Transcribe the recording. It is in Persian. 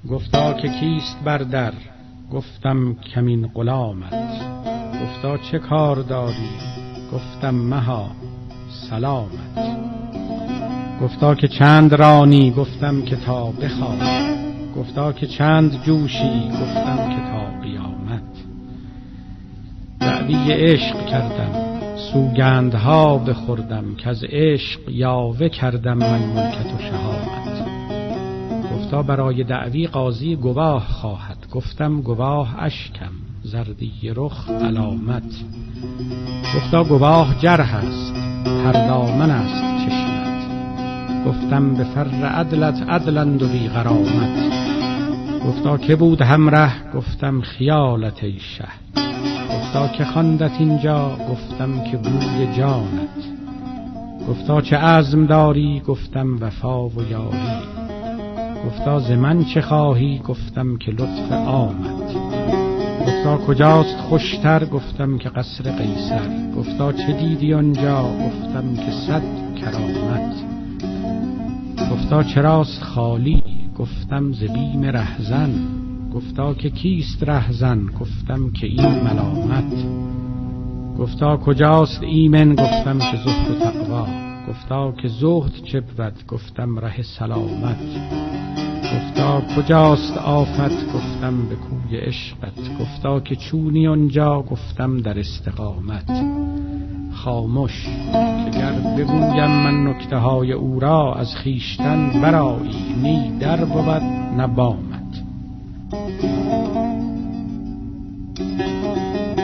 گفتا که کیست بر در؟ گفتم کمین غلامت. گفتا چه کار داری؟ گفتم مها سلامت. گفتا که چند رانی؟ گفتم که تا بخواب. گفتا که چند جوشی؟ گفتم که تا قیامت. دعوی عشق کردم سوگندها بخوردم، که از عشق یاوه کردم من ملکت و شهامت. گفتا برای دعوی قاضی گواه خواهد. گفتم گواه اشکم زردی رخ علامت. گفتا گواه جرح است تردامن است چشمت. گفتم به فر عدلت عدلند و بی غرامت. گفتا که بود همره؟ گفتم خیالت ای شه. گفتا که خواندت اینجا؟ گفتم که بوی جانت. گفتا چه عزم داری؟ گفتم وفا و یاری. گفتا ز من چه خواهی؟ گفتم که لطف آمد. گفتا کجاست خوشتر؟ گفتم که قصر قیصر. گفتا چه دیدی آنجا؟ گفتم که 100 کرامت. گفتا چراست خالی؟ گفتم ز بیم رهزن. گفتا که کیست رهزن؟ گفتم که این ملامت. گفتا کجاست ایمن؟ گفتم که زهد و تقوا. گفتا که زهد چه بود؟ گفتم ره سلامت. گفتا کجاست آفت؟ گفتم به کوی عشقت. گفتا که چونی آنجا؟ گفتم در استقامت. خاموش که گر بگویم من نکته های او را، از خیشتن برآیی نی در بود نه بامت.